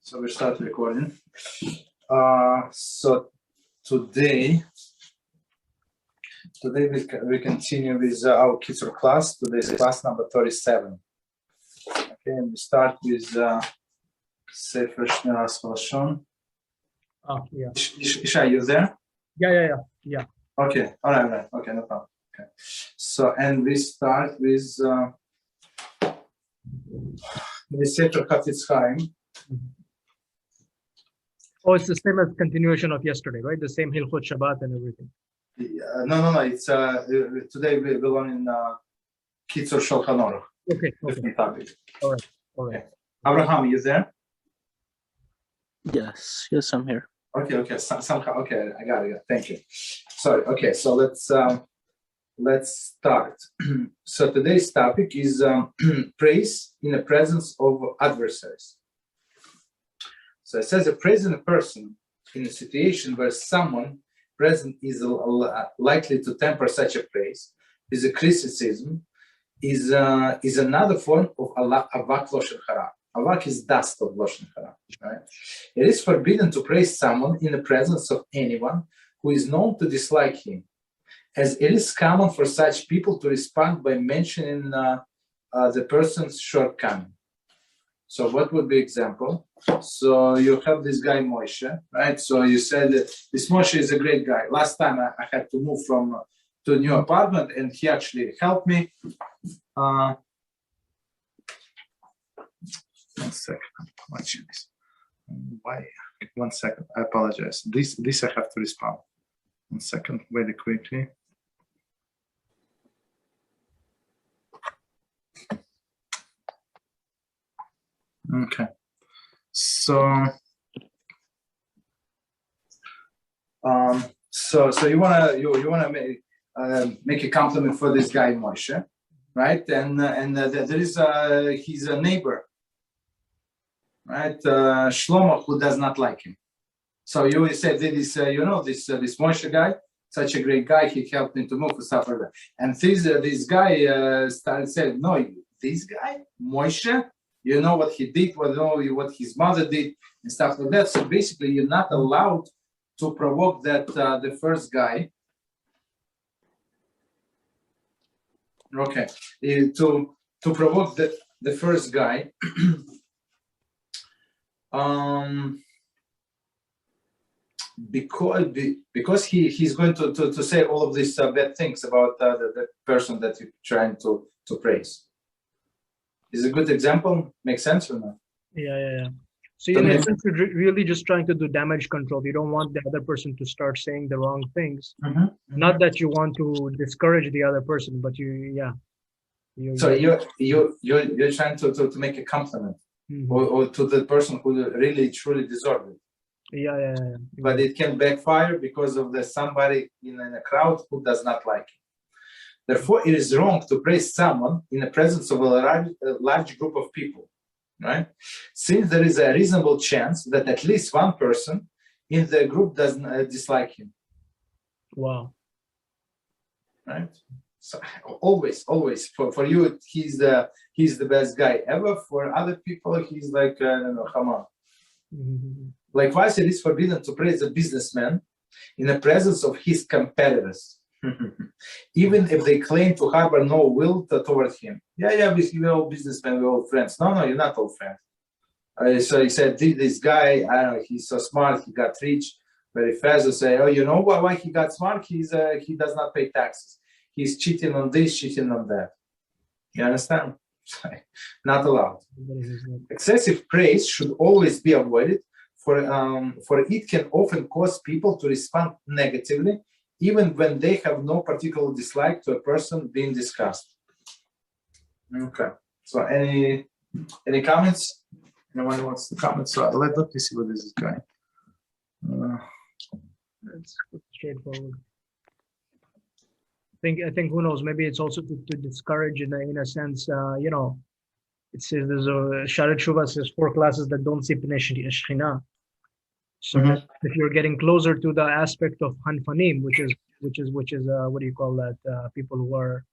So we start recording. So today we continue with our Kitzur class. Today's class number 37. Okay, and we start with Sefer Shulchan. Yeah. Isha, you there? Yeah. Okay, all right. Okay, no problem. Okay. So, and we start with the Sefer Chofetz Chaim. Oh, it's the same as continuation of yesterday, right? The same Hilchot Shabbat and everything. No. It's today we learn in Kitzur Shulchan Aruch. Okay. Different topic. All right. Okay. Abraham, you there? Yes, I'm here. Okay. Somehow, okay, I got it. Thank you. Sorry. Okay, so let's start. So today's topic is praise in the presence of adversaries. So it says a present person in a situation where someone present is likely to temper such a praise is a criticism, is another form of avak loshen hara. Avak is dust of loshen hara. Right? It is forbidden to praise someone in the presence of anyone who is known to dislike him, as it is common for such people to respond by mentioning the person's shortcoming. So what would be example? So you have this guy Moshe, right? So you said that this Moshe is a great guy. Last time I had to move to a new apartment, and he actually helped me. 1 second, I'm watching this. Why? 1 second. I apologize. This I have to respond. 1 second, very quickly. Okay. So you wanna make a compliment for this guy Moshe, right? And there is he's a neighbor, right? Shlomo, who does not like him. So you will say that this this Moshe guy, such a great guy, he helped me to move and stuff like that. And this guy started saying, no, this guy Moshe. You know what he did, what his mother did, and stuff like that. So basically, you're not allowed to provoke that the first guy. Okay, to provoke the first guy. Because he's going to say all of these bad things about the person that you're trying to praise. Is a good example. Make sense or not? Yeah. So you're really just trying to do damage control. You don't want the other person to start saying the wrong things. Mm-hmm. Not that you want to discourage the other person, but you're trying to make a compliment, mm-hmm. or to the person who really truly deserves it. Yeah. But it can backfire because of somebody in a crowd who does not like it. Therefore, it is wrong to praise someone in the presence of a large group of people, right? Since there is a reasonable chance that at least one person in the group doesn't dislike him. Wow. Right? So always, for you, he's the best guy ever. For other people, he's like, come on. Mm-hmm. Likewise, it is forbidden to praise a businessman in the presence of his competitors. Even if they claim to harbor no will toward him. We're all businessmen, we're all friends. No, you're not all friends. So he said, this guy, I don't know, he's so smart, he got rich very fast. They say, you know why he got smart? He does not pay taxes. He's cheating on this, cheating on that. You understand? Not allowed. Excessive praise should always be avoided, for it can often cause people to respond negatively, even when they have no particular dislike to a person being discussed. Okay. So any comments? Anyone wants to comment? So let me see what this is going. That's straightforward. I think who knows? Maybe it's also to discourage in a sense. It says there's a Sharet Shuvah says 4 classes that don't see Pnei Shechina. So mm-hmm. If you're getting closer to the aspect of Hanfanim, which is what do you call that? People who are,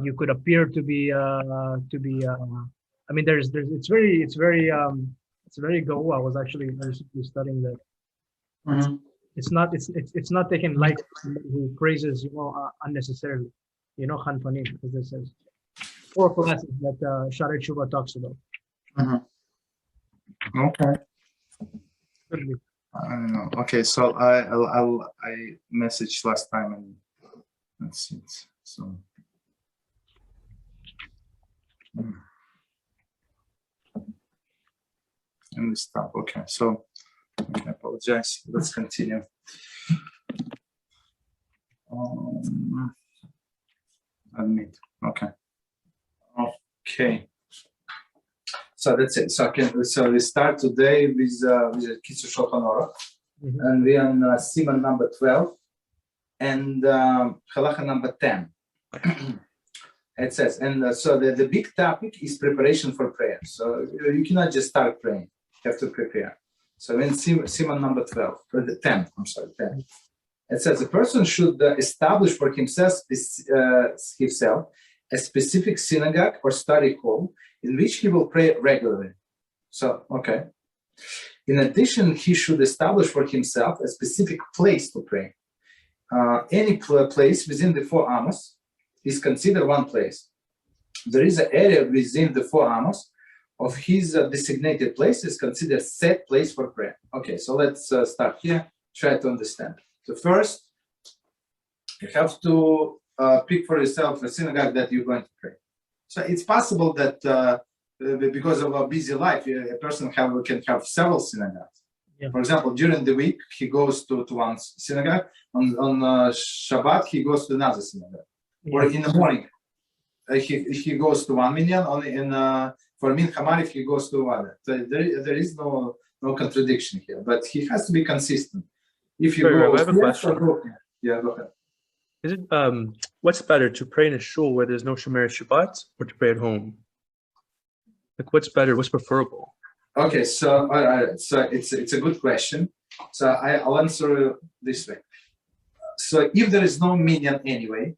you could appear to be. I mean, it's very It's very go. I was actually recently studying that. Mhm. It's not taken light who praises unnecessarily. Khanfani, because this is 4 classes that Sharet Shuvah talks about. Mhm. Okay. Could be. I don't know. Okay, so I messaged last time and that's it. So. And we stop. Okay, so I apologize. Let's continue. Admit. Okay. Okay. So that's it. So we start today with Kitzur Shulchan Aruch, and we're on Siman number 12 and Halacha number 10. It says, and so the big topic is preparation for prayer. So you cannot just start praying; you have to prepare. So in Siman number 12, or the 10. I'm sorry, 10. It says a person should establish for himself a specific synagogue or study hall in which he will pray regularly. So, okay. In addition, he should establish for himself a specific place to pray. Any place within the 4 amos is considered one place. There is an area within the 4 amos of his designated place is considered set place for prayer. Okay, so let's start here, try to understand. So first, you have to pick for yourself a synagogue that you're going to pray. So it's possible that because of a busy life, a person can have several synagogues. Yeah. For example, during the week, he goes to one synagogue. On Shabbat, he goes to another synagogue. Yeah. Or in the morning, he goes to one minyan. For Min Hamarif, he goes to other. So there is no contradiction here, but he has to be consistent. If you go, I have a question. Yeah, go ahead. Is it what's better, to pray in a shul where there's no Shomer Shabbat, or to pray at home? Like, what's better? What's preferable? Okay, so it's a good question. So I'll answer this way. So if there is no minyan anyway,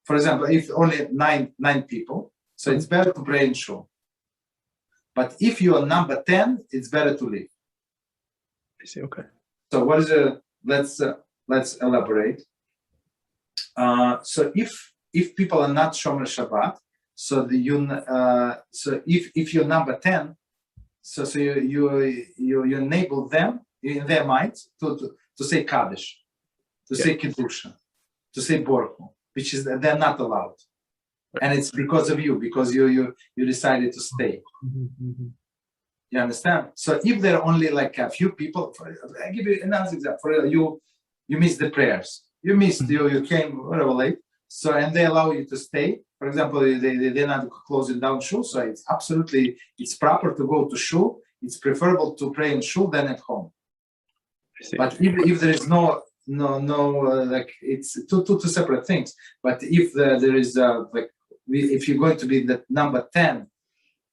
for example, if only nine people, so it's better to pray in shul. But if you are number 10, it's better to leave. I see. Okay. So what is let's elaborate. So if people are not Shomer Shabbat, so if you're number 10, so you enable them in their minds to say Kaddish, to say Kiddusha, to say Baruch Hu, which is they're not allowed, and it's because of you, because you decided to stay. You understand? So if there are only like a few people, I give you another example. For you missed the prayers. You missed, you came whatever late. So, and they allow you to stay. For example, they're not closing down shul. So it's proper to go to shul. It's preferable to pray in shul than at home. But if there is no, like it's two separate things. But if there is if you're going to be the number 10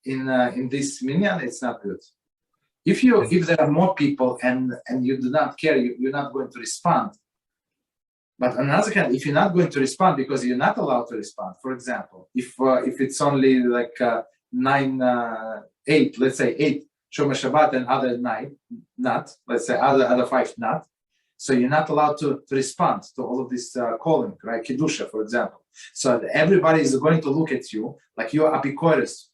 in this minyan, it's not good. If there are more people and you do not care, you're not going to respond. But on the other hand, if you're not going to respond because you're not allowed to respond, for example, if it's only like 8, let's say 8 Shomer Shabbat and other 9 not, let's say other 5 not, so you're not allowed to respond to all of this calling, right? Kiddusha, for example. So everybody is going to look at you like you're apikoros.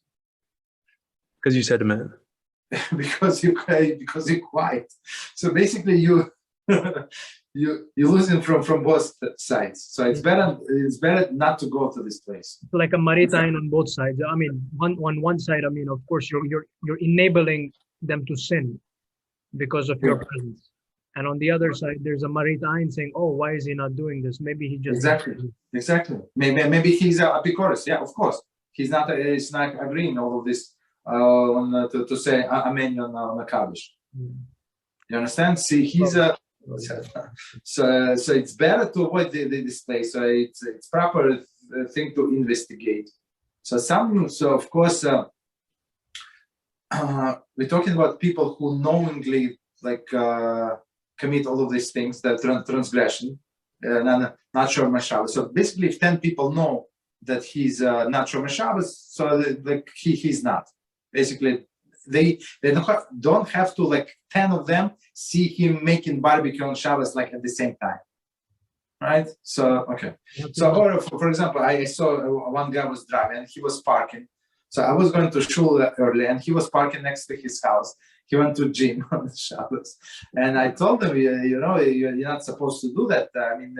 Because you said amen. because you're quiet. So basically you're losing from both sides. So it's better not to go to this place. Like a maritain on both sides. I mean, on one side, I mean, of course, you're enabling them to sin because of your presence. And on the other side, there's a maritain saying, "Oh, why is he not doing this? Maybe he just exactly. Maybe he's a apikoros. Yeah, of course. He's not agreeing all of this to say amen on the Kaddish. You understand? See, he's a so it's better to avoid this place. So it's proper thing to investigate. So of course we're talking about people who knowingly commit all of these things, that transgression, not Shomer Shabbos. So basically, if 10 people know that he's not Shomer Shabbos, so he's not. Basically, they don't have to like 10 of them see him making barbecue on Shabbos like at the same time. Right? So, okay. So, or for example, I saw one guy was driving and he was parking. So I was going to Shul early and he was parking next to his house. He went to gym on the Shabbos. And I told him, you're not supposed to do that. I mean,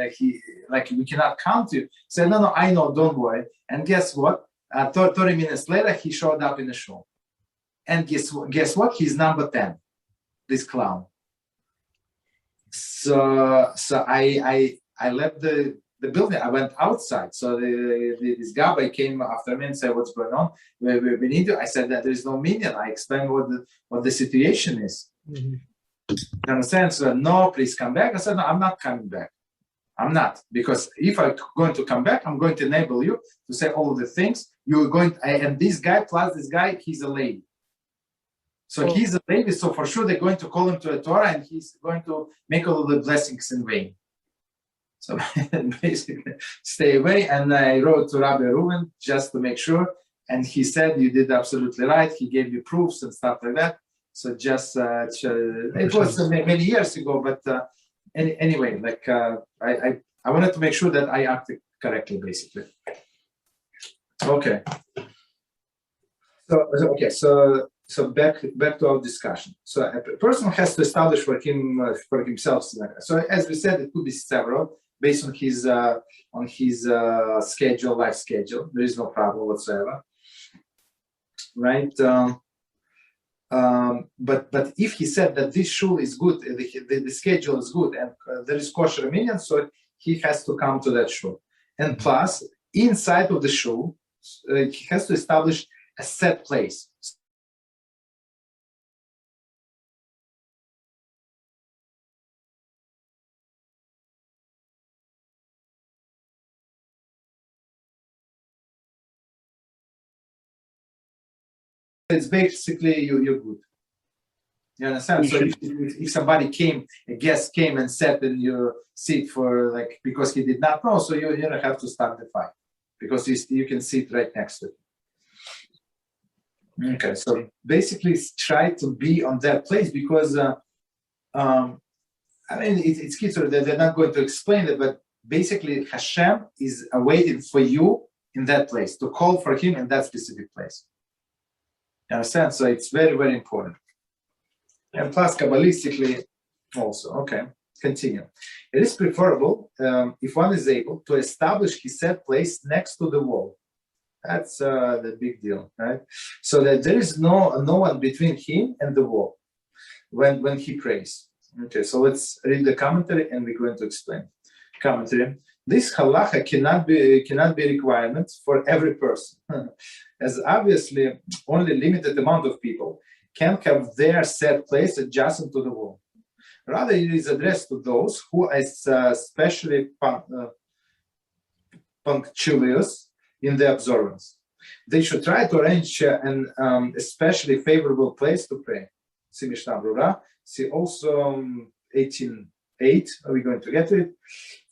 we cannot count you. He said, no, I know, don't worry. And guess what? 30 minutes later, he showed up in the Shul. And guess what? He's number 10, this clown. So I left the building. I went outside. So this Rabbi came after me and said, "What's going on? We need you." I said that there is no Minyan. I explained what the situation is. Mm-hmm. You understand? So no, please come back. I said, no, I'm not coming back. I'm not, because if I'm going to come back, I'm going to enable you to say all of the things you're going. And this guy plus this guy, he's a Leib. So he's a Leib. So for sure they're going to call him to a Torah, and he's going to make all of the blessings in vain. So basically, stay away. And I wrote to Rabbi Reuven just to make sure. And he said, you did absolutely right. He gave you proofs and stuff like that. So just, it was many years ago. But anyway, I wanted to make sure that I acted correctly, basically. Okay. So back to our discussion. So a person has to establish for himself. So as we said, it could be several based on his schedule, life schedule. There is no problem whatsoever, right? But if he said that this shul is good, the schedule is good, and there is kosher minyan, so he has to come to that shul. And plus, inside of the shul, he has to establish a set place. It's basically you're good. You understand? So if somebody a guest came and sat in your seat for because he did not know, so you don't have to start the fight because you can sit right next to him. Okay, so basically try to be on that place because it's Kitzur, they're not going to explain it, but basically HaShem is awaiting for you in that place to call for him in that specific place. You understand? So it's very, very important. And plus, Kabbalistically, also. Okay, continue. It is preferable if one is able to establish his set place next to the wall. That's the big deal, right? So that there is no one between him and the wall when he prays. Okay, so let's read the commentary and we're going to explain. Commentary. This halacha cannot be requirement for every person, as obviously only limited amount of people can have their set place adjacent to the wall. Rather, it is addressed to those who are especially punctilious in the observance. They should try to arrange an especially favorable place to pray. See Mishnah Brura. See also 18:8. Are we going to get to it?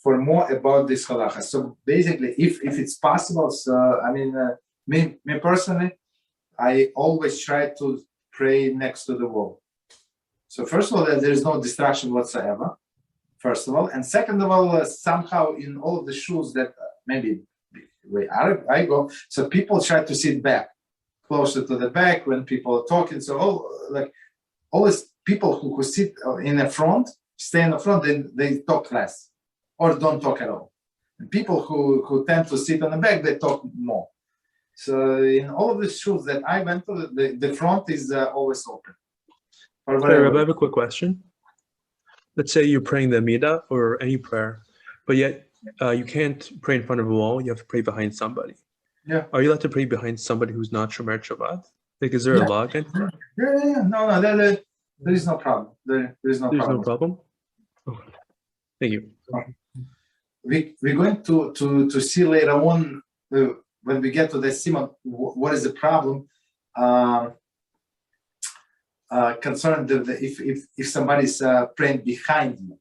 For more about this halacha. So basically, if it's possible, so me personally, I always try to pray next to the wall. So first of all, there is no distraction whatsoever. First of all, and second of all, somehow in all of the shuls that maybe where I go, so people try to sit back, closer to the back when people are talking. So always people who sit in the front, stay in the front, then they talk less. Or don't talk at all. And people who tend to sit on the back, they talk more. So in all of the shuls that I went to, the front is always open. Hey, Rabbi, I have a quick question. Let's say you're praying the Amidah or any prayer, but yet you can't pray in front of a wall. You have to pray behind somebody. Yeah. Are you allowed to pray behind somebody who's not Shomer Shabbat? Is there a law against that? Yeah. No, there is no problem. There is no problem. There's no problem? Okay. Thank you. We're going to see later on when we get to the Siman what is the problem concerning if somebody's praying behind you.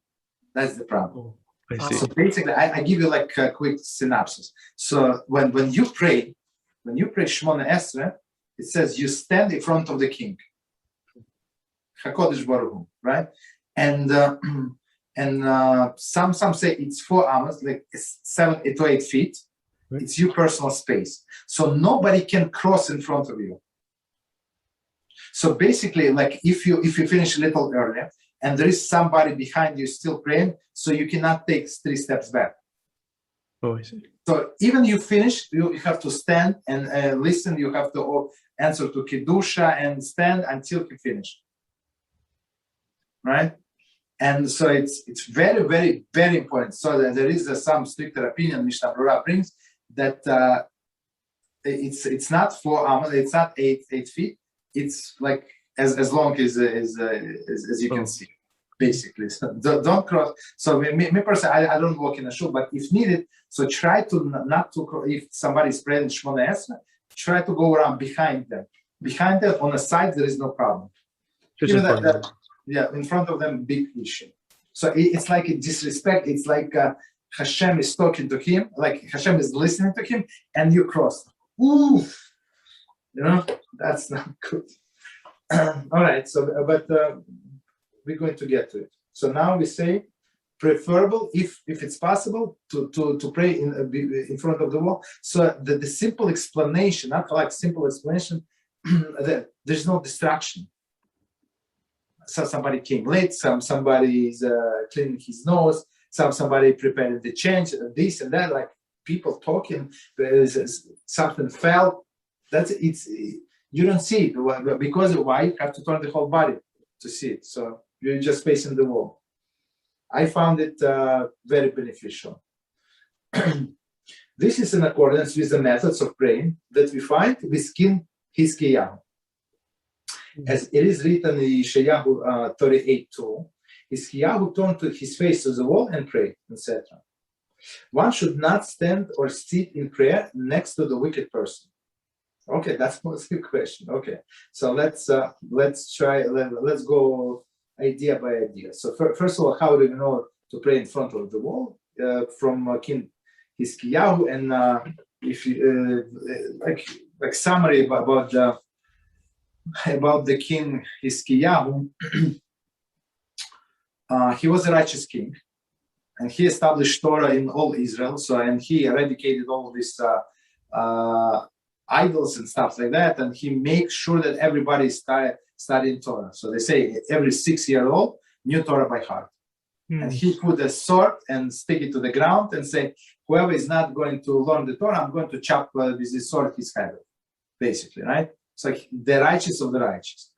That's the problem. I see. So basically, I give you a quick synopsis. So when you pray Shemona Esrei, it says you stand in front of the king. HaKadosh Baruch Hu, right? And some say it's 4 amas, like 7 to 8 feet. Right. It's your personal space, so nobody can cross in front of you. So basically, like if you finish a little earlier and there is somebody behind you still praying, so you cannot take 3 steps back. Oh, I see. So even you finish, you have to stand and listen. You have to answer to Kiddusha and stand until you finish. Right? And so it's very, very, very important. So that there is some stricter opinion Mishnah Berurah brings that it's not 4 amas, it's not 8 feet. It's like as long as you can see, basically. So don't cross. So me personally, I don't walk in a shul, but if needed, so try to not to. If somebody is praying Shmona Esrei, try to go around behind them. Behind them on the side, there is no problem. In front of them, big issue. So it's like a disrespect. It's like HaShem is talking to him, like HaShem is listening to him, and you cross. Oof. That's not good. All right, so but we're going to get to it. So now we say preferable if it's possible to pray in front of the wall. So the simple explanation, not like simple explanation, that there's no distraction. So somebody came late, somebody is cleaning his nose, somebody preparing the change, this and that, like people talking, something fell. You don't see it because why? You have to turn the whole body to see it. So you're just facing the wall. I found it very beneficial. This is in accordance with the methods of praying that we find with King Hiskiyahu. As it is written in Yeshayahu 38:2, Hiskiyahu turned his face to the wall and prayed, etc. One should not stand or sit in prayer next to the wicked person. Okay, that's mostly a question. Okay, so let's try. Let's go idea by idea. So first of all, how do we know to pray in front of the wall? From King Hiskiyahu, and if you like summary about the King Hiskiyahu, he was a righteous king, and he established Torah in all Israel. So and he eradicated all of this. Idols and stuff like that, and he makes sure that everybody is studying Torah. So they say every 6-year-old knew Torah by heart. And he put a sword and stick it to the ground and say, whoever is not going to learn the Torah, I'm going to chop with this sword his head off, basically, right? It's like the righteous of the righteous.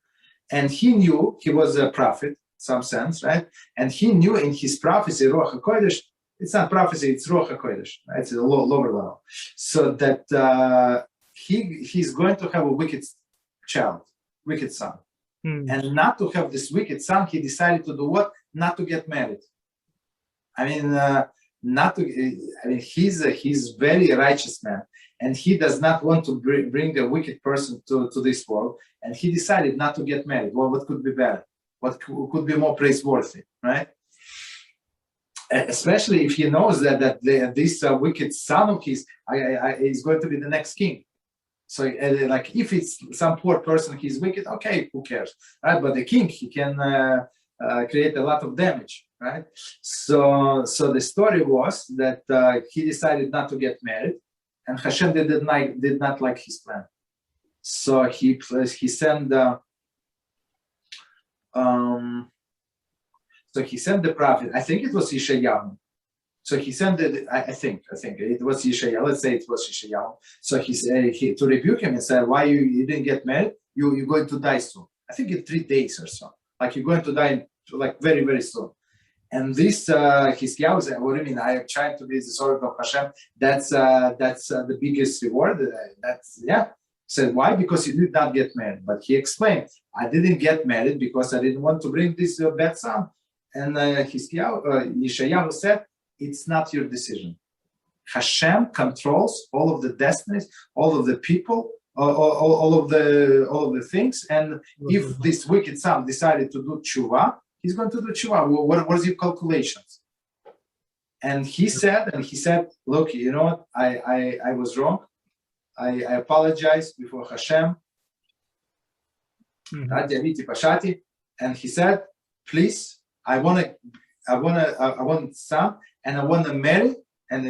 And he knew he was a prophet, in some sense, right? And he knew in his prophecy, Ruach HaKodesh, it's not prophecy, it's Ruach HaKodesh, right? It's a lower level. So that he's going to have a wicked child, wicked son. And not to have this wicked son, he decided to do what? Not to get married. He's very righteous man, and he does not want to bring a wicked person to this world, and he decided not to get married. Well, what could be better? What could be more praiseworthy, right? Especially if he knows that this wicked son of his is going to be the next king. So, like, if it's some poor person, he's wicked, okay, who cares, right? But the king, he can create a lot of damage, right? So the story was that he decided not to get married, and HaShem did not like his plan. So he sent the prophet. I think it was Yeshayahu. So he sent it. I think it was Yeshayahu. Let's say it was Yeshayahu. So he said to rebuke him and said, "Why you didn't get married? You're going to die soon. I think in 3 days or so. Like you're going to die like very, very soon." And this Hiskiyahu said, "What do you mean? I am trying to be the servant of HaShem. That's the biggest reward. Yeah." Said, "Why? Because you did not get married." But he explained, "I didn't get married because I didn't want to bring this bad son." And Yeshayahu said, "It's not your decision. HaShem controls all of the destinies, all of the people, all of the things. And if this wicked son decided to do tshuva, he's going to do tshuva. What is your calculations?" And he said, "Look, you know what? I was wrong. I apologize before HaShem. and he said, "Please, I want son, and I want to marry, and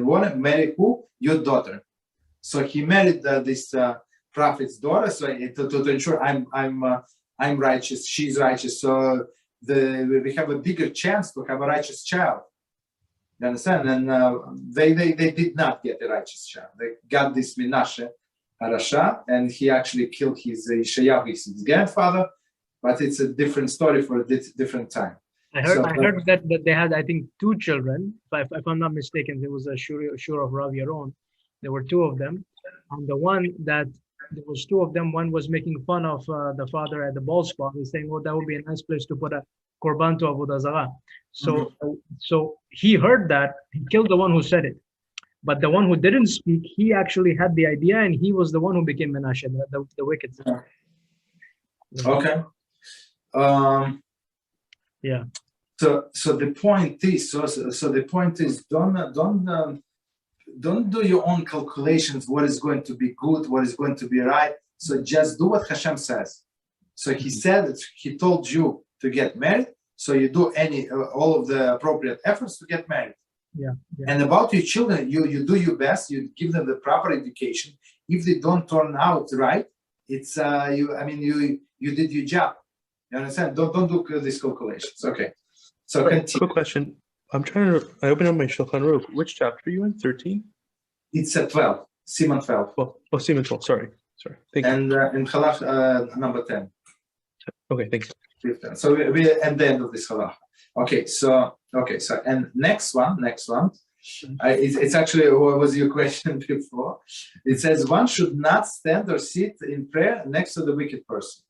want to marry who? Your daughter." So he married this prophet's daughter. So to ensure I'm righteous, she's righteous. So we have a bigger chance to have a righteous child. You understand? And they did not get a righteous child. They got this Menashe Rasha, and he actually killed his Yeshayahu, his grandfather. But it's a different story for a different time. I heard that they had, I think, 2 children. If I'm not mistaken, there was a Shur of Rav Yaron. There were 2 of them. And the one that there was 2 of them, one was making fun of the father at the ball spot. He's saying, "Oh, that would be a nice place to put a korban to Avodah Zarah." So he heard that, he killed the one who said it. But the one who didn't speak, he actually had the idea, and he was the one who became Menashe, the wicked. Okay. Yeah. So the point is, don't do your own calculations. What is going to be good? What is going to be right? So just do what HaShem says. So he said, he told you to get married. So you do all of the appropriate efforts to get married. Yeah. And about your children, you do your best. You give them the proper education. If they don't turn out right, it's you did your job. You understand? Don't do these calculations. Okay. So continue. Quick question. I open up my Shulchan Aruch. Which chapter are you in? 13? It's at 12. Siman 12. Oh, Siman 12. Sorry. Thank you. And in Halach number 10. Okay, thank you. 15. So we're at the end of this Halach. Okay, so and next one. It's actually what was your question before. It says one should not stand or sit in prayer next to the wicked person.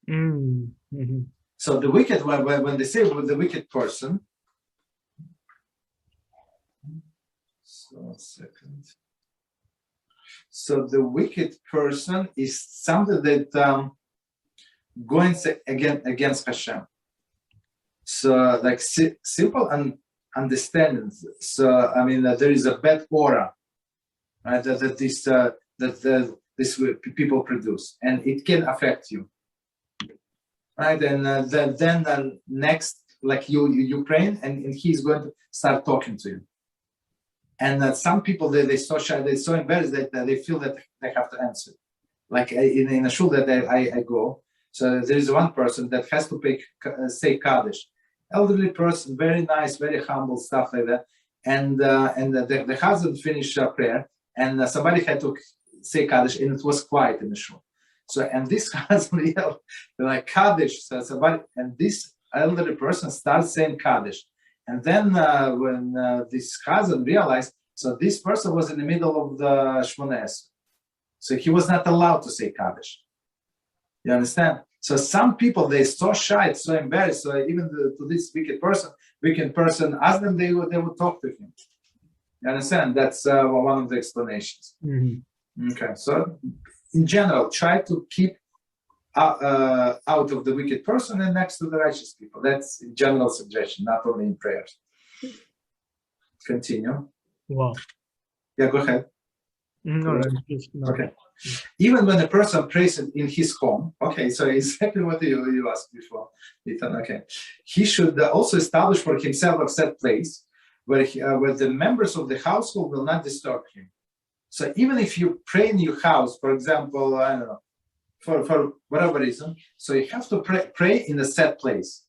Mm-hmm. So the wicked, when they say with the wicked person, so the wicked person is something that going against HaShem. So like simple and understanding. So there is a bad aura, right? That these people produce, and it can affect you, right? And then next, like you praying, and he's going to start talking to you. And some people they're so shy, they're so embarrassed that they feel that they have to answer. Like in a shul that I go, so there is one person that has to say Kaddish. Elderly person, very nice, very humble, stuff like that. And the husband finished prayer, and somebody had to say Kaddish, and it was quiet in the shul. So and this husband yelled like Kaddish. So somebody, and this elderly person starts saying Kaddish. And then when this husband realized, so this person was in the middle of the Shmoneh Esrei, so he was not allowed to say Kaddish. You understand? So some people, they're so shy, so embarrassed. So even to this wicked person, ask them, they would talk to him. You understand? That's one of the explanations. Mm-hmm. Okay. So in general, try to keep out of the wicked person and next to the righteous people. That's a general suggestion, not only in prayers. Continue. Wow. Yeah, go ahead. No. Okay. Even when a person prays in his home, okay, so exactly what you asked before, Ethan, okay. He should also establish for himself a set place where the members of the household will not disturb him. So even if you pray in your house, for example, I don't know, for whatever reason, so you have to pray in a set place.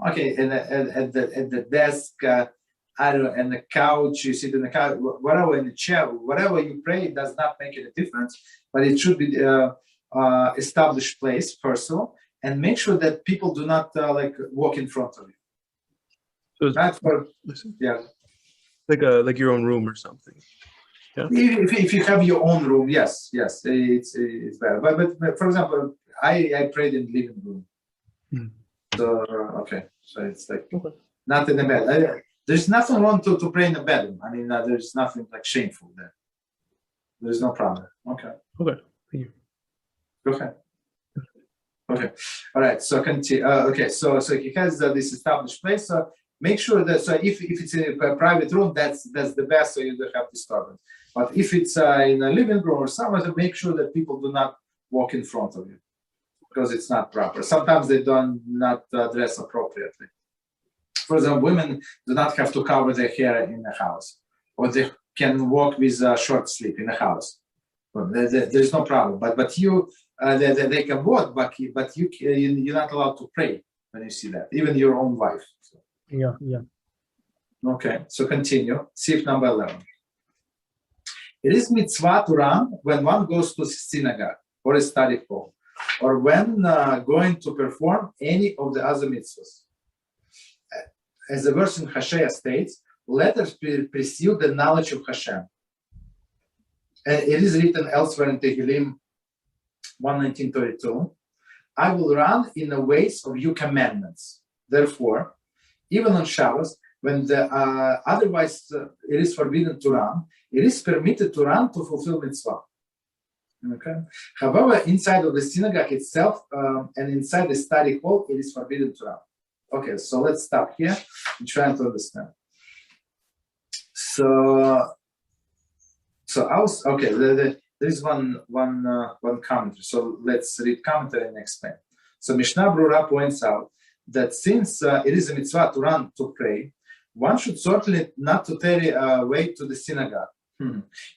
Okay, at the desk, I don't know, in the couch, you sit in the couch, whatever, in the chair, whatever you pray, it does not make any difference, but it should be established place, personal, and make sure that people do not walk in front of you. So right? Like your own room or something. Yeah. If you have your own room, yes, it's better. But for example, I prayed in the living room. Mm. So so it's like not in the bed. There's nothing wrong to pray in the bedroom. There's nothing like shameful there. There's no problem. Okay. Thank you. Okay. All right. So continue. So he has this established place. So make sure that if it's in a private room, that's the best. So you don't have disturbance. But if it's in a living room or somewhere, make sure that people do not walk in front of you. because it's not proper. Sometimes they don't not dress appropriately. For example, women do not have to cover their hair in the house, or they can walk with a short sleeve in the house. Well, there's no problem. But you, they can walk, but you're not allowed to pray when you see that, even your own wife. So. Yeah. Okay, so continue. Sif number 11. It is mitzvah to run when one goes to synagogue or a study hall, or when going to perform any of the other mitzvahs. As the verse in Hosea states, let us pursue the knowledge of HaShem. And it is written elsewhere in Tehillim 1:19-32, I will run in the ways of your commandments. Therefore, even on Shabbos, when otherwise it is forbidden to run, it is permitted to run to fulfill mitzvah. Okay. However, inside of the synagogue itself and inside the study hall, it is forbidden to run. Okay, so let's stop here and try to understand. So I was okay. There is one commentary. So let's read commentary and explain. So Mishnah Brura points out that since it is a mitzvah to run to pray, one should certainly not to tarry away to the synagogue,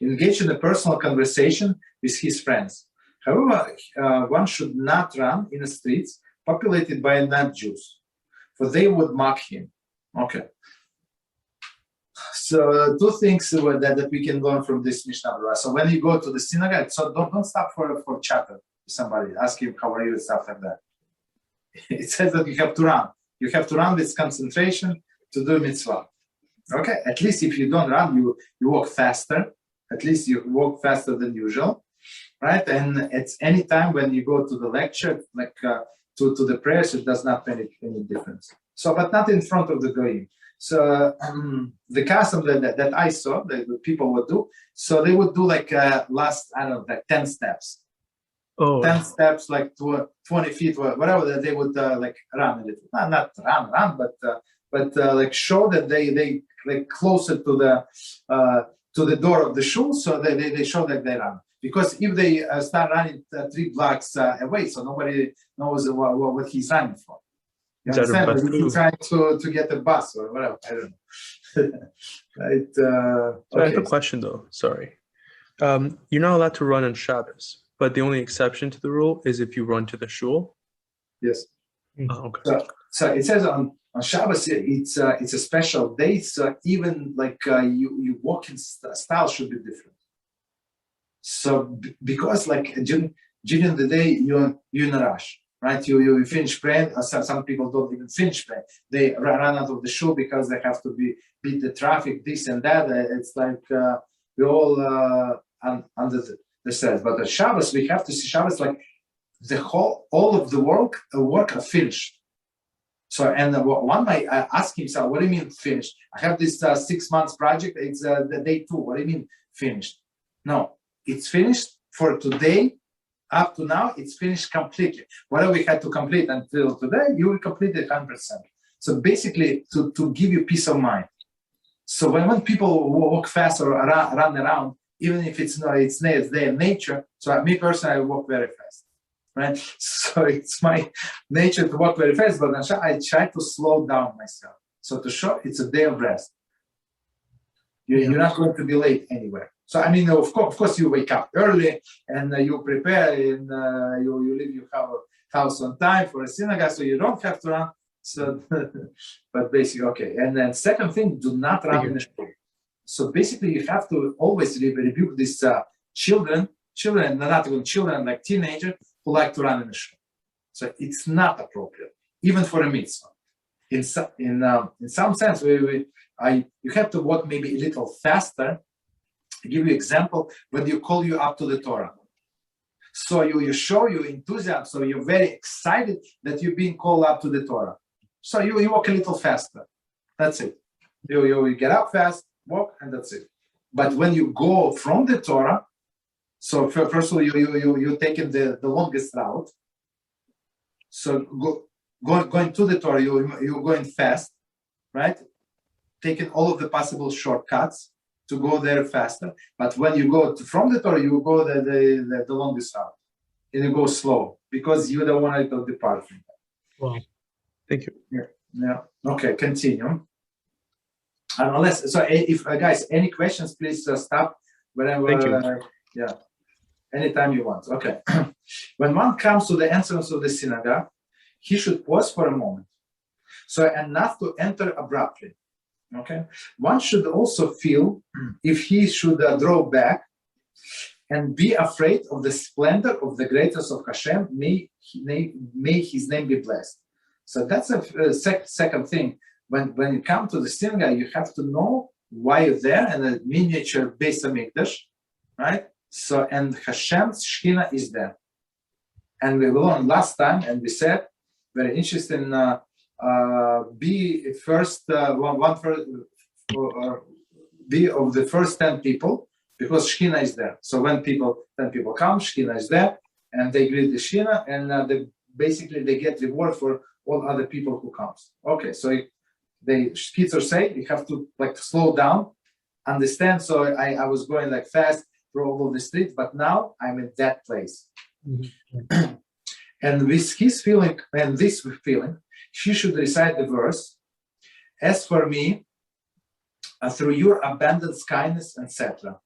engage in a personal conversation with his friends. However, one should not run in the streets populated by non-Jews, for they would mock him. Okay. So two things that we can learn from this Mishnah Brura. So when you go to the synagogue, so don't stop for chat with somebody, ask him how are you and stuff like that. It says that you have to run. You have to run with concentration to do mitzvah. Okay, at least if you don't run, you walk faster. At least you walk faster than usual, right? And it's any time when you go to the lecture, like to the prayers, it does not make any difference. So, but not in front of the goyim. So the custom that I saw that people would do, so they would do like last, I don't know, like 10 steps. 10 steps, like 20 feet, whatever, that they would like run a little. Not run, but like show that they like closer to the door of the shul, so they show that they run. Because if they start running 3 blocks away, so nobody knows what he's running for. You understand? He's trying to get a bus or whatever. I don't know. Right? So I have a question though. Sorry. You're not allowed to run on Shabbos, but the only exception to the rule is if you run to the shul. Yes. Oh, okay. So it says on Shabbos it's a special day. So even like you walking style should be different. So because like during the day you're in a rush, right? You finish praying. Some people don't even finish praying. They run out of the shul because they have to beat the traffic, this and that. It's like we all under the stress. But at Shabbos we have to see Shabbos like all of the work are finished. So and one might ask himself, what do you mean finished? I have this 6 months project. It's the day 2. What do you mean finished? No. It's finished for today, up to now, it's finished completely. Whatever we had to complete until today, you will complete it 100%. So basically, to give you peace of mind. So when people walk fast or run around, even if it's their nature, so me personally, I walk very fast, right? So it's my nature to walk very fast, but I try to slow down myself. So to show it's a day of rest. You're not going to be late anywhere. So I mean, of course, you wake up early and you prepare and you leave your house on time for a synagogue, so you don't have to run. So, but basically, okay. And then second thing, do not run in the shul. So basically, you have to always rebuke these children, not even children, like teenagers who like to run in the shul. So it's not appropriate, even for a mitzvah. In some sense, you have to walk maybe a little faster. To give you an example, when you call you up to the Torah. So you show your enthusiasm, so you're very excited that you're being called up to the Torah. So you walk a little faster. That's it. You get up fast, walk, and that's it. But when you go from the Torah, so first of all, you're taking the longest route. So going to the Torah, you're going fast, right? Taking all of the possible shortcuts to go there faster. But when you go from the Torah, you go the longest route. and you go slow because you don't want to depart from that. Wow. Thank you. Yeah. Okay, continue. Unless, so if guys, any questions, please stop whenever. Thank you. Yeah, anytime you want. Okay. When one comes to the entrance of the synagogue, he should pause for a moment. So, and not to enter abruptly. Okay. One should also feel if he should draw back and be afraid of the splendor of the greatness of HaShem. May his name be blessed. So that's a second thing. When you come to the synagogue, you have to know why you're there, and a miniature Beis HaMikdash, right? So, and Hashem's Shekhinah is there. And we learned last time, and we said, very interesting, be first, be of the first 10 people, because Shekhinah is there. So when 10 people come, Shekhinah is there, and they greet the Shekhinah, and they get reward for all other people who comes. Okay, so the Kitzur say you have to like slow down, understand. So I was going like fast through all of the streets, but now I'm in that place. Mm-hmm. And with his feeling and this feeling, she should recite the verse, as for me, through your abundant kindness, etc.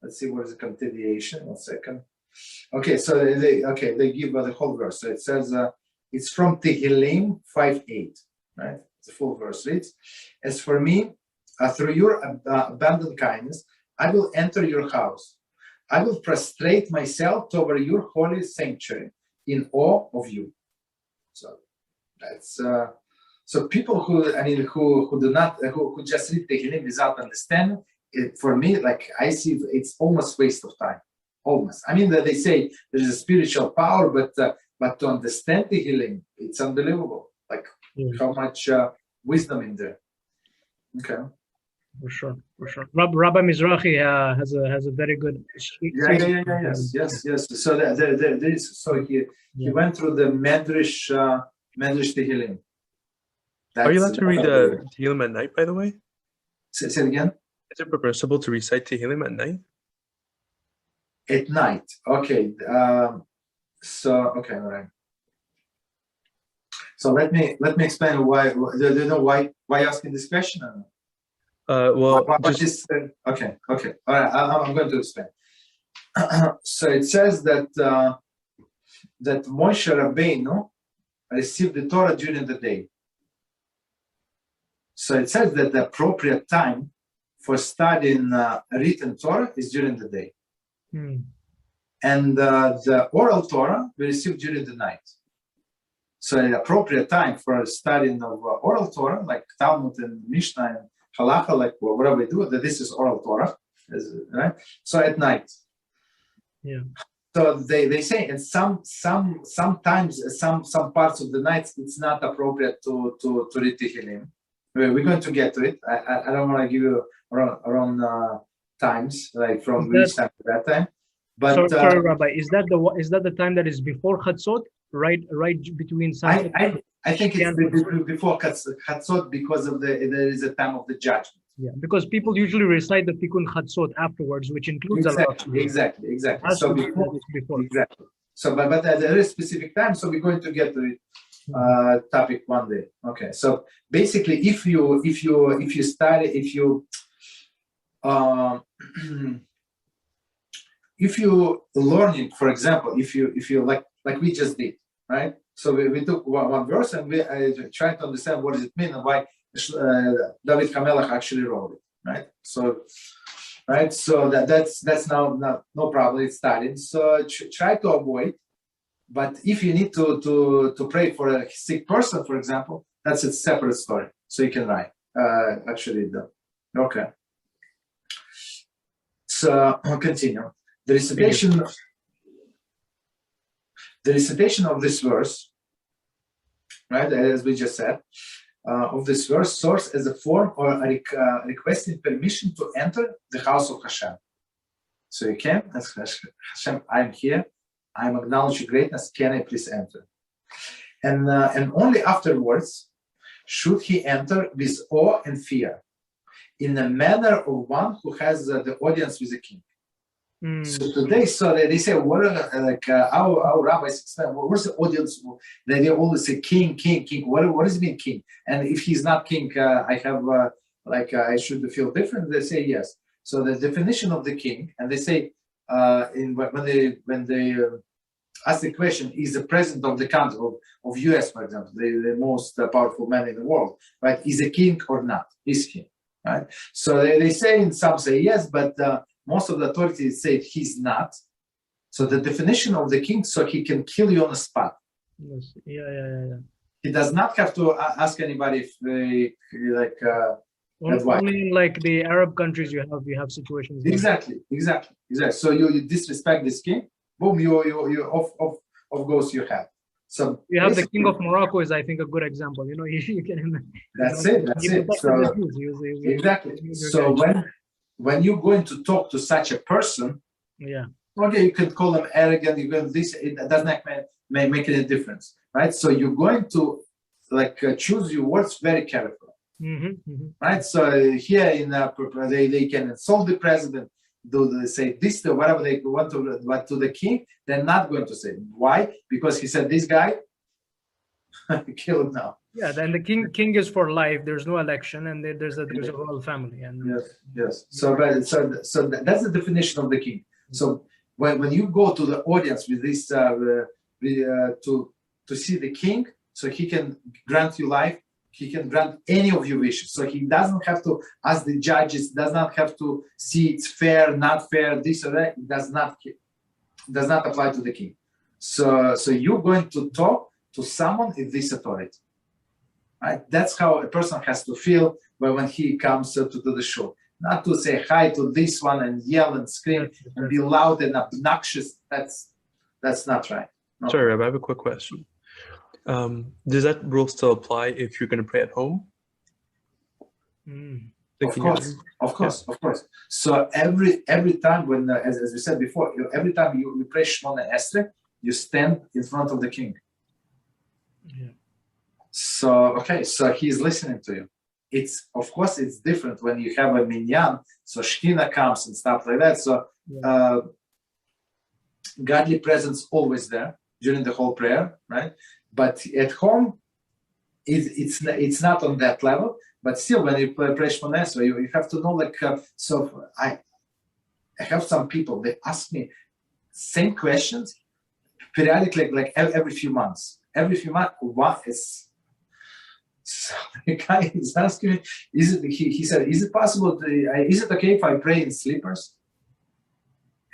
Let's see what is the continuation. 1 second. Okay, so they give the whole verse. So it says it's from Tehillim 5:8, right? The full verse reads, as for me, through your abundant kindness, I will enter your house. I will prostrate myself toward your holy sanctuary in awe of you. So that's so people who do not who just read Tehillim without understanding it, for me, like I see it's almost waste of time. Almost. I mean that they say there's a spiritual power, but to understand Tehillim, it's unbelievable. Like how much wisdom in there. Okay. For sure. Rabbi Mizrachi has a very good. Yes. So there is. So he went through the Medrash Tehillim. Are you allowed to read Tehillim at night? By the way, say it again. Is it permissible to recite Tehillim at night? At night, okay. All right. So let me explain why. Do you know why asking this question? Okay. All right, I'm going to explain. So it says that Moshe Rabbeinu received the Torah during the day. So it says that the appropriate time for studying written Torah is during the day. And the oral Torah we receive during the night. So the appropriate time for studying of oral Torah, like Talmud and Mishnah and Halacha, like whatever we do, that this is oral Torah, right? So at night. Yeah. So they say, and sometimes some parts of the night it's not appropriate to read Tehillim. We're going to get to it. I don't want to give you around times, like from this time to that time. But sorry, Rabbi, is that the time that is before Chatzot, right between sunset? I think it's before Chatzot because of there is a time of the judgment. Yeah, because people usually recite the Tikkun Chatzot afterwards, which includes exactly. So before. Exactly. So, but there is specific time. So we're going to get to it. Topic one day. Okay. So basically, if you study, if you learning, for example, if you like we just did, right? So we took one verse and we tried to understand what does it mean and why David HaMelech actually wrote it, right? So that's now no problem. It's studied. So try to avoid. But if you need to pray for a sick person, for example, that's a separate story. So you can write actually. Okay. So I'll continue. The recitation of this verse, right, as we just said, of this verse serves as a form or a requesting permission to enter the house of HaShem. So you can ask HaShem, I'm here, I'm acknowledging greatness, can I please enter? And only afterwards should he enter with awe and fear, in the manner of one who has the audience with the king. So today, they say, what are our rabbis explain? What's the audience? They always say king, king, king. What does it mean, king? And if he's not king, I have I should feel different. They say yes. So the definition of the king, and they say when they ask the question, is the president of the country of US, for example, the most powerful man in the world, right? Is a king or not? Is king, right? So they say, and some say yes, but most of the authorities say he's not. So the definition of the king, so he can kill you on the spot. Yes. Yeah. He does not have to ask anybody if they only in like the Arab countries you have situations. Exactly. So you disrespect this king, boom, you off goes your head. So you have the king of Morocco is, I think, a good example. You know, you can. That's it. So exactly. So when you're going to talk to such a person, okay, you can call them arrogant. You can this. It does not make any difference, right? So you're going to choose your words very carefully, right? So here in they can insult the president. Do they say this to whatever they want to the king? They're not going to say. Why? Because he said this guy kill him now. Yeah, then the king is for life. There's no election, and there's a royal family. And yes. So that's the definition of the king. So when you go to the audience with this to see the king, so he can grant you life. He can grant any of your wishes. So he doesn't have to ask the judges, does not have to see it's fair, not fair, this or that. It does not apply to the king. So you're going to talk to someone with this authority. Right? That's how a person has to feel when he comes to the shul. Not to say hi to this one and yell and scream and be loud and obnoxious. That's not right. No. Sorry, Rabbi, I have a quick question. Does that rule still apply if you're going to pray at home? Of course. So every time when, as we said before, every time you pray Shemona Esrei, you stand in front of the king. Yeah. So he's listening to you. It's different when you have a Minyan, so Shekhinah comes and stuff like that. So godly presence always there during the whole prayer, right? But at home, it's not on that level. But still, when you pray Shemona Esrei, you have to know, so I have some people, they ask me same questions periodically, like every few months. What is... So the guy is asking me, he said, is it possible, is it okay if I pray in slippers?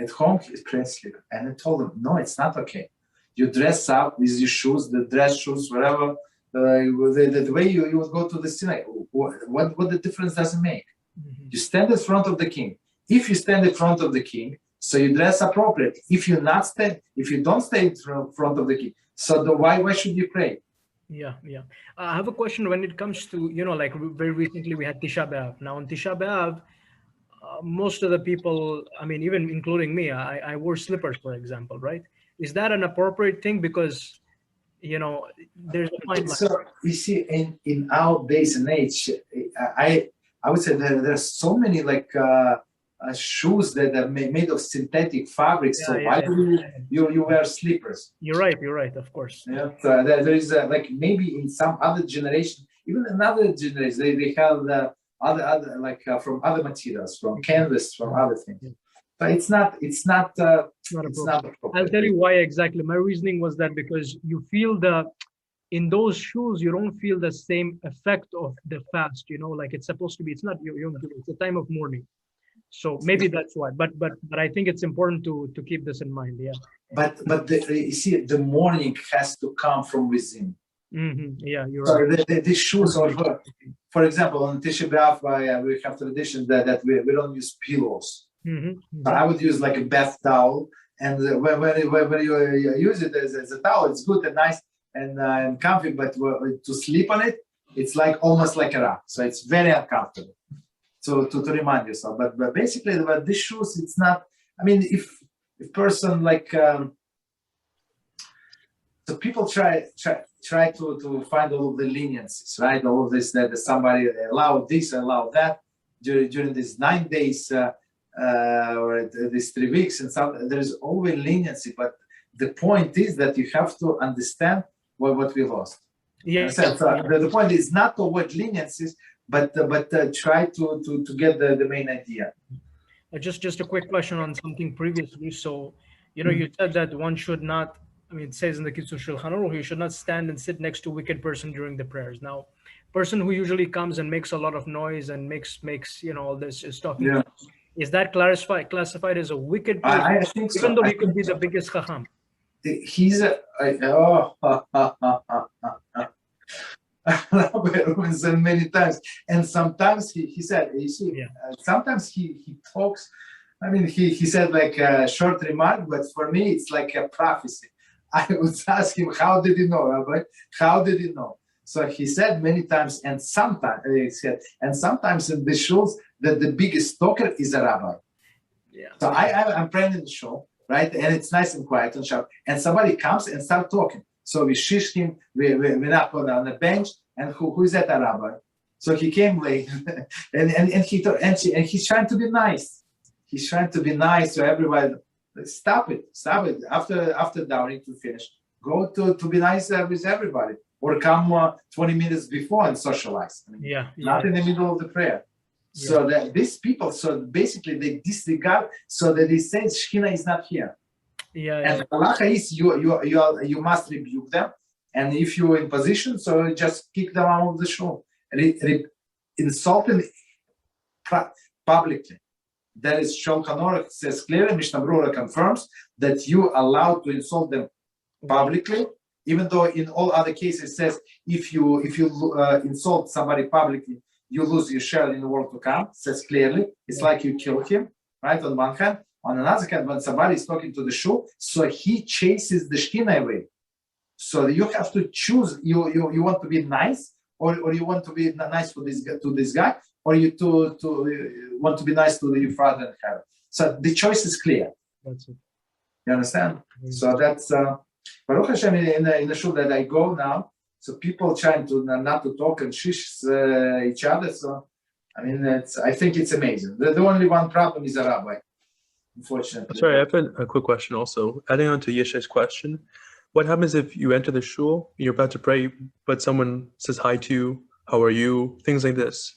At home, he prays in slippers. And I told him, no, it's not okay. You dress up with your shoes, the dress shoes, whatever, the way you would go to the synagogue. What the difference does it make? You stand in front of the king. If you stand in front of the king, so you dress appropriately. If you don't stay in front of the king, so why should you pray? Yeah. I have a question when it comes to, like very recently we had Tisha B'Av. Now on Tisha B'Av, most of the people, I mean, even including me, I wore slippers, for example, right? Is that an appropriate thing? Because, there's a fine line. So you see, in our days and age, I would say that there's so many shoes that are made of synthetic fabrics. Why do you wear slippers? You're right, of course. Yeah, so there is maybe in some other generation, even another generation, they have other from other materials, from canvas, from other things. Yeah. But it's not appropriate. I'll tell you why exactly. My reasoning was that because you feel in those shoes, you don't feel the same effect of the fast, like it's supposed to be. It's not it's a time of mourning. So maybe that's why. But I think it's important to keep this in mind. Yeah. But you see, the mourning has to come from within. Yeah, you're right. So the shoes are, for example, on Tisha B'Av, we have tradition that we don't use pillows. But I would use like a bath towel, and when you use it as a towel, it's good and nice and comfy. But to sleep on it, it's almost like a rock, so it's very uncomfortable. To remind yourself, but basically, about these shoes, it's not. I mean, if person so people try to find all of the leniencies, right? All of this that somebody allow this, allow that during these 9 days. or these 3 weeks, and some, there is always leniency. But the point is that you have to understand what we lost. Yes. So the point is not to avoid leniencies, but try to get the main idea. Just a quick question on something previously. So, you said that one should not, it says in the Kitzur Shulchan Aruch, you should not stand and sit next to a wicked person during the prayers. Now, person who usually comes and makes a lot of noise and makes all this stuff, is that classified as a wicked person? I think so. Even though he could be the biggest Chacham. He's many times, and sometimes he said, you see, sometimes he talks. He said like a short remark, but for me it's like a prophecy. I would ask him, how did you know, Rabbi? How did you know? So he said many times, and sometimes in the shuls that the biggest talker is a rabbi. Yeah. So I'm praying in the shul, right, and it's nice and quiet and sharp, and somebody comes and start talking. So we shish him, we knock on the bench, and who is that, a rabbi? So he came late, and he's trying to be nice. He's trying to be nice to everybody. Stop it. After downing to finish, go to be nice with everybody, or come 20 minutes before and socialize. Not in the middle of the prayer. Yeah. So that these people, so basically they disregard, so that they say Shekhinah is not here. And the halacha is you must rebuke them, and if you're in position, so just kick them out of the shul. Insulting publicly. That is Shulchan Aruch says clearly, Mishnah Berurah confirms that you allowed to insult them publicly, even though in all other cases it says if you insult somebody publicly, you lose your share in the world to come. It says clearly, it's like you kill him, right? On one hand. On another hand, when somebody is talking to the shul, so he chases the Shekhinah away. So you have to choose. You want to be nice, or you want to be nice to this guy, or you want to be nice to your father in heaven. So the choice is clear. That's it. You understand? Mm-hmm. So that's Baruch Hashem in the shul that I go now. So people trying to not to talk and shish each other. So I think it's amazing. The only one problem is a rabbi, unfortunately. Sorry, I have a quick question also. Adding on to Yeshay's question, what happens if you enter the shul, you're about to pray, but someone says hi to you, how are you, things like this?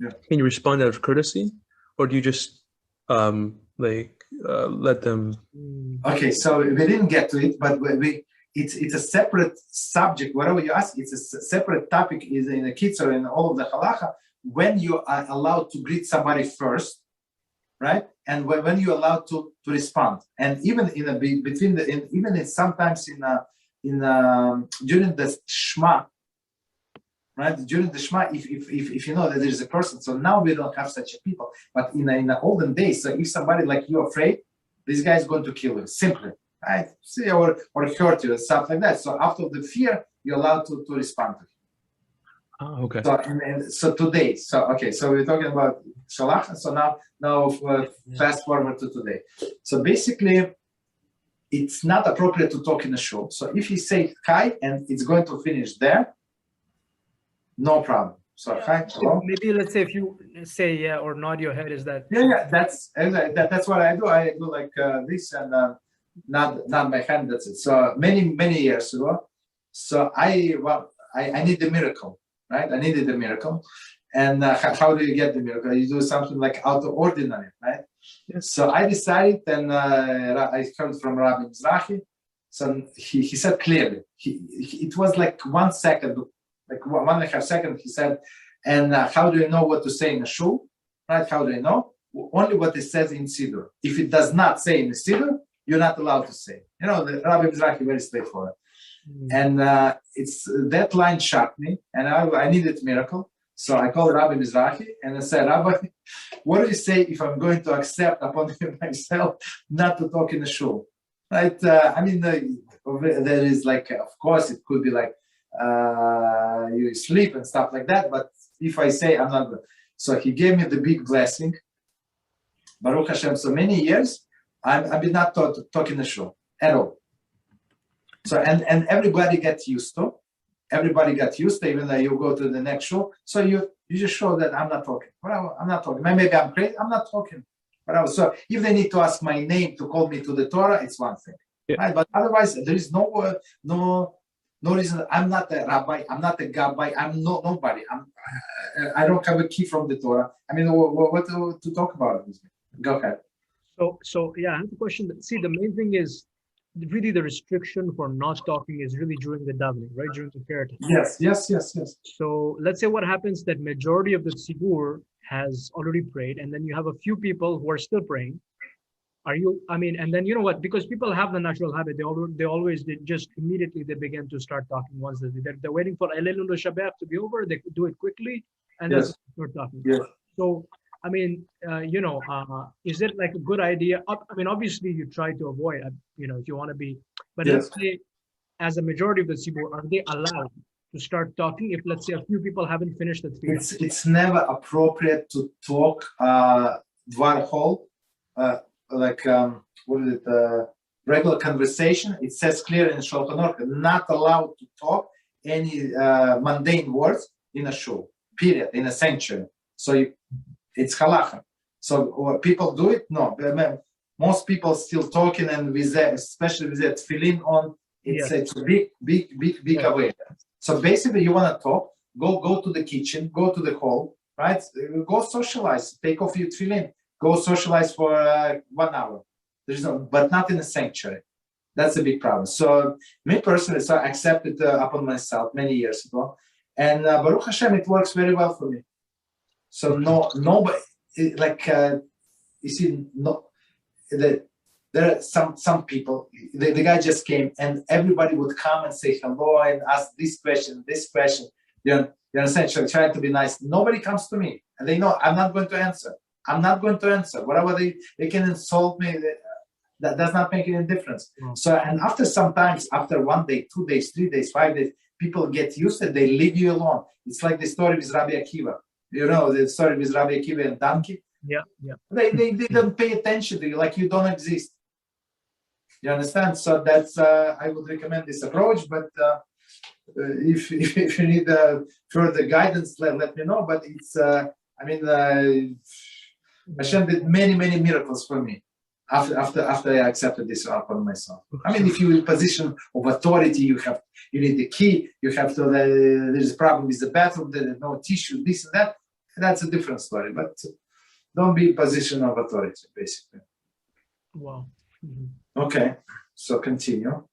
Yeah. Can you respond out of courtesy, or do you just let them? Okay, so we didn't get to it, but it's a separate subject. Whatever you ask, it's a separate topic. Is in the Kitzur and all of the halacha when you are allowed to greet somebody first, right? And when you're allowed to respond, and even sometimes during the Shema. Right, during the Shema, if you know that there is a person, so now we don't have such a people. But in the olden days, so if somebody like you're afraid, this guy is going to kill you simply, right? See, or hurt you and stuff like that. So after the fear, you're allowed to respond to him. Oh, okay. So today, so we're talking about Shalach. So now fast forward to today. So basically, it's not appropriate to talk in a shul. So if you say hi and it's going to finish there, no problem. So maybe let's say if you say yeah or nod your head, is that? Yeah. That's what I do. I do like this and nod my hand. That's it. So many years ago. So I need the miracle, right? I needed the miracle. And how do you get the miracle? You do something like out of ordinary, right? Yes. So I decided, and I heard from Rabbi Mizrachi. So he said clearly. It was like 1 second. Like 1.5 seconds, he said, and how do you know what to say in a shul? Right? How do you know? Only what it says in Siddur. If it does not say in the Siddur, you're not allowed to say. The Rabbi Mizrachi very straightforward. And it's that line shocked me, and I needed miracle. So I called Rabbi Mizrachi and I said, Rabbi, what do you say if I'm going to accept upon myself not to talk in the shul? Right? There is like, of course, it could be like, you sleep and stuff like that, but if I say I'm not good, so he gave me the big blessing, Baruch Hashem. So many years I've been not taught to talk in the shul at all. So and everybody gets used to. Everybody got used to, even though you go to the next shul. So you just show that I'm not talking. Well, I'm not talking. Maybe I'm crazy. I'm not talking. whatever. So if they need to ask my name to call me to the Torah, it's one thing. Yeah. Right? But otherwise, there is no reason. I'm not a rabbi. I'm not a gabbai. I'm nobody. I don't have a key from the Torah. I mean, what to talk about with me? Go ahead. So yeah, I have a question. See, the main thing is really the restriction for not talking is really during the davening, right? During the prayer time. Yes. So let's say what happens that majority of the tzibur has already prayed, and then you have a few people who are still praying. And then you know what? Because people have the natural habit, they just immediately they begin to start talking once they're waiting for Elul Shabbat to be over. They do it quickly and then start talking. Yes. So I mean, is it like a good idea? I mean, obviously you try to avoid, if you want to be, but let's say as a majority of the tzibur, are they allowed to start talking if let's say a few people haven't finished the three? It's never appropriate to talk dvar hol, regular conversation. It says clear in Shulchan Aruch, not allowed to talk any mundane words in a shul, period, in a sanctuary. So it's halacha. So people do it? No. Most people still talking, and especially with that tefillin on, it's a big awareness. So basically, you want to talk, go to the kitchen, go to the hall, right? Go socialize, take off your tefillin, go socialize for 1 hour. But not in a sanctuary. That's a big problem. So me personally, I accepted upon myself many years ago, and Baruch HaShem, it works very well for me. So nobody you see, there are some people. The guy just came, and everybody would come and say hello and ask this question. You understand? Trying to be nice. Nobody comes to me, and they know I'm not going to answer. Whatever they can insult me. That does not make any difference. So, and after sometimes, after 1 day, 2 days, 3 days, 5 days, people get used to it. They leave you alone. It's like the story with Rabbi Akiva. You know the story with Rabbi Akiva and donkey. Yeah. They don't pay attention to you, like you don't exist. You understand? So that's I would recommend this approach. But if you need further guidance, let me know. But it's Hashem did many miracles for me after I accepted this upon myself. I mean, if you're in a position of authority, you need the key. You have to. There's a problem with the bathroom. There's no tissue. This and that. That's a different story. But don't be in position of authority, basically. Wow. Mm-hmm. Okay. So continue.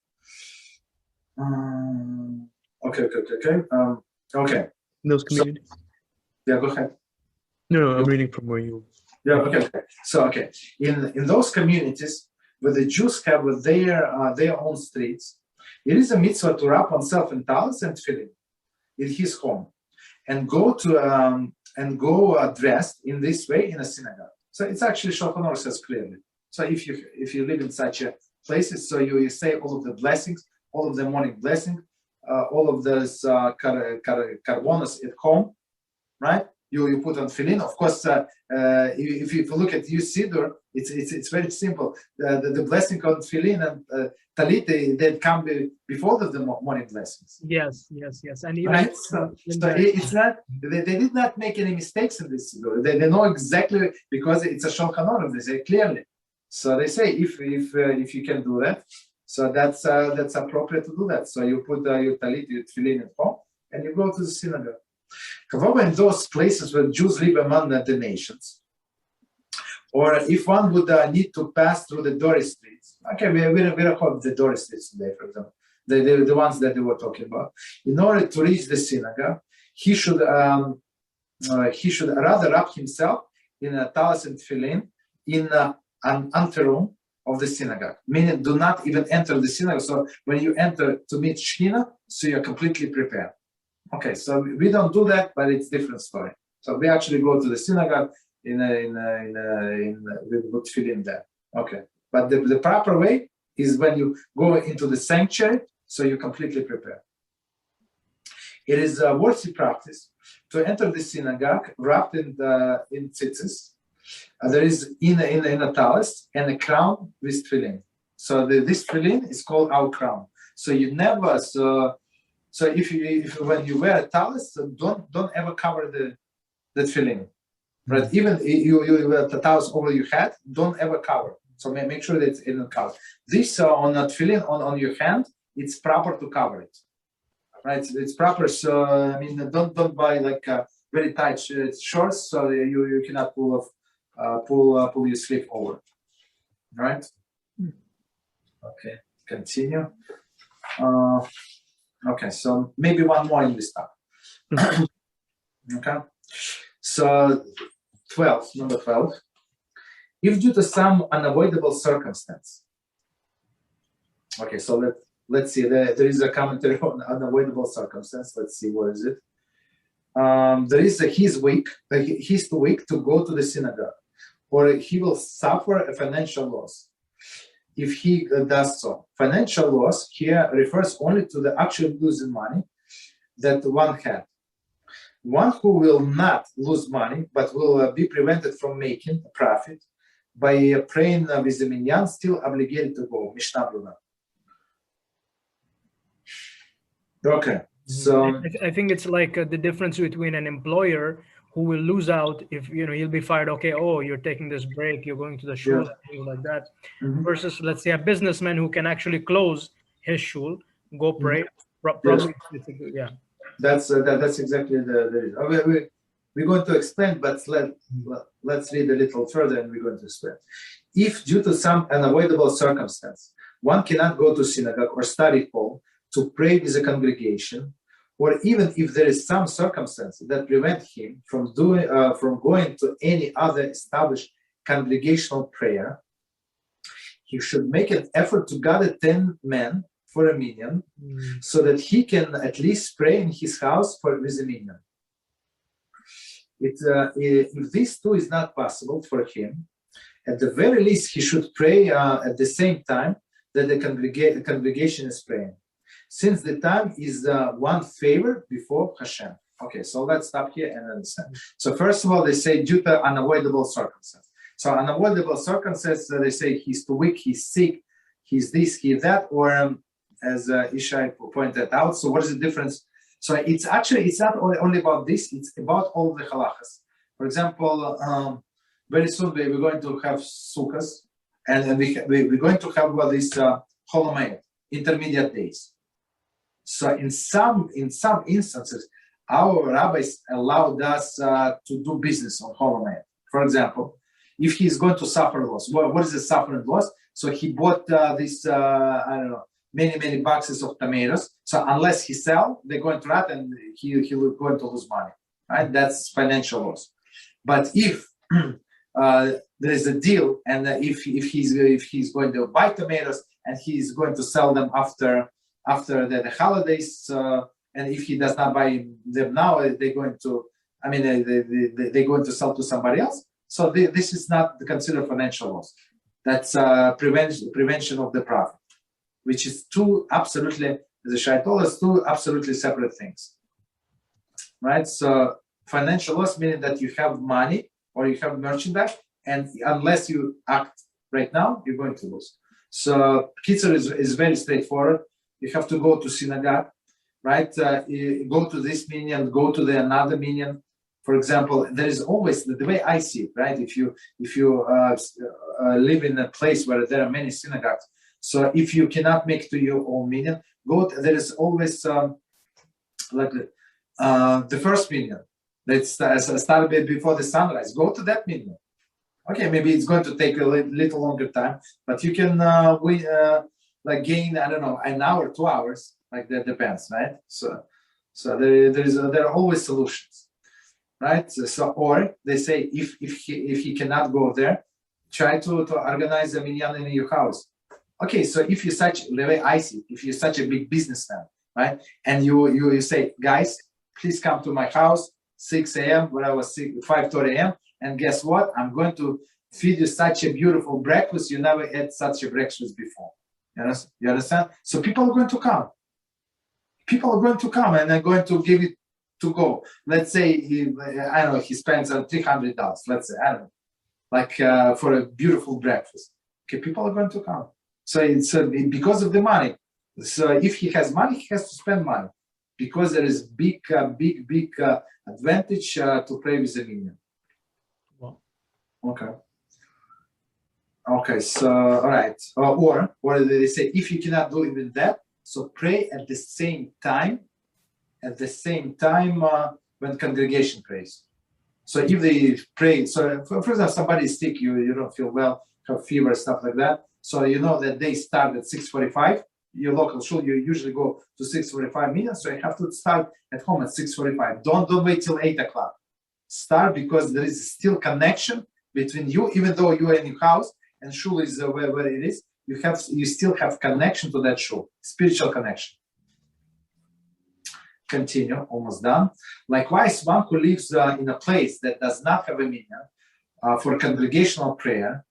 Okay. Okay. Those communities. Yeah, go ahead. No, I'm reading from where you. Yeah. Okay. So in those communities where the Jews have their own streets, it is a mitzvah to wrap oneself in talis and tefillin in his home, and go dressed in this way in a synagogue. So it's actually Shulchan Aruch says clearly. So if you live in such a places, so you say all of the blessings, all of the morning blessing, all of those karbonos at home, right? You put on tefillin. Of course, if you look at your siddur, it's very simple. The blessing on tefillin and talit they come before the morning blessings. Yes. And even right? So it's not. They did not make any mistakes in this siddur. They know exactly, because it's a Shulchan Aruch. They say clearly. So they say if you can do that, so that's appropriate to do that. So you put your talit, your tefillin at home, and you go to the synagogue. However, in those places where Jews live among the nations, or if one would need to pass through the Dory streets, okay, we're called the Dory streets today, for example, the ones that they were talking about. In order to reach the synagogue, he should rather wrap himself in a talis and tefillin in an anteroom of the synagogue, meaning do not even enter the synagogue. So when you enter to meet Shekhinah, so you're completely prepared. Okay, so we don't do that, but it's a different story. So we actually go to the synagogue we put tefillin there. Okay, but the proper way is when you go into the sanctuary, so you're completely prepared. It is a worthy practice to enter the synagogue wrapped in tzitzis. There is in a talis and a crown with tefillin. So this tefillin is called our crown. So you never So if when you wear a talis, so don't ever cover the tefillin. right? Even you the towels over your head, don't ever cover. So make sure that it's in the cover. This on a tefillin on your hand, it's proper to cover it, right? It's proper. So I mean, don't buy like very tight shorts, so you cannot pull your sleeve over, right? Okay, continue. Okay, so maybe one more in this stuff. Okay, so number 12. If due to some unavoidable circumstance. Okay, so let's see. There is a commentary on unavoidable circumstance. Let's see, what is it? There is he's too weak to go to the synagogue, or he will suffer a financial loss if he does so. Financial loss here refers only to the actual losing money that one had. One who will not lose money, but will be prevented from making a profit by praying with the Minyan, still obligated to go. Mishnah Bruna. Okay, so I think it's like the difference between an employer who will lose out if he'll be fired. Okay, you're taking this break, you're going to the shul, things like that. Versus, let's say, a businessman who can actually close his shul, go pray. Probably, That's exactly the reason. We're going to explain, but let's read a little further, and we're going to explain. If due to some unavoidable circumstance, one cannot go to synagogue or study hall to pray with a congregation, or even if there is some circumstance that prevent him from going to any other established congregational prayer, he should make an effort to gather 10 men for a minyan, so that he can at least pray in his house with a minyan. If this too is not possible for him, at the very least he should pray at the same time that the congregation is praying, since the time is one favor before HaShem. Okay, so let's stop here and understand. So first of all, they say due to unavoidable circumstance. So unavoidable circumstances, they say he's too weak, he's sick, he's this, he's that, or as Ishai pointed out. So what is the difference? So it's not only about this, it's about all the halachas. For example, very soon we're going to have sukkahs, and we're going to have this Holomayat, intermediate days. So in some instances, our rabbis allowed us to do business on Holomayat. For example, if he's going to suffer loss, what is the suffering loss? So he bought this, many boxes of tomatoes. So unless he sell, they're going to rot and he'll going to lose money, right? That's financial loss. But if there is a deal, and if he's going to buy tomatoes and he's going to sell them after the holidays, and if he does not buy them now, they're going to sell to somebody else. So this is not considered financial loss. That's prevention of the profit, which is two absolutely, as the Shai told us, two absolutely separate things, right? So financial loss meaning that you have money or you have merchandise, and unless you act right now, you're going to lose. So Kitzur is very straightforward. You have to go to synagogue, right? Go to this minyan, go to the another minyan. For example, there is always the way I see it, right? If you live in a place where there are many synagogues, so if you cannot make to your own minyan, there is always the first minyan that started before the sunrise. Go to that minyan. Okay, maybe it's going to take a little longer time, but you can gain, I don't know, an hour, 2 hours, like that depends, right? So there are always solutions, right? So or they say if he cannot go there, try to organize a minyan in your house. Okay, so if you're the way I see it, if you're such a big businessman, right, and you say, guys, please come to my house 6 a.m. when I was 5:30 a.m. and guess what? I'm going to feed you such a beautiful breakfast. You never had such a breakfast before. You understand? So people are going to come. People are going to come and they're going to give it to go. Let's say he spends $300. Let's say, I don't know, for a beautiful breakfast. Okay, people are going to come. So it's because of the money. So if he has money, he has to spend money because there is big advantage to pray with the minyan. Okay, so all right, or they say if you cannot do even that, so pray at the same time when congregation prays. So if they pray, so for example, somebody is sick, you don't feel well, have fever, stuff like that. So you know that they start at 6:45. Your local shul, you usually go to 6:45 Minyan, so you have to start at home at 6:45. Don't wait till 8 o'clock. Start because there is still connection between you, even though you are in your house and shul is where it is. You still have connection to that shul, spiritual connection. Continue, almost done. Likewise, one who lives in a place that does not have a minyan for congregational prayer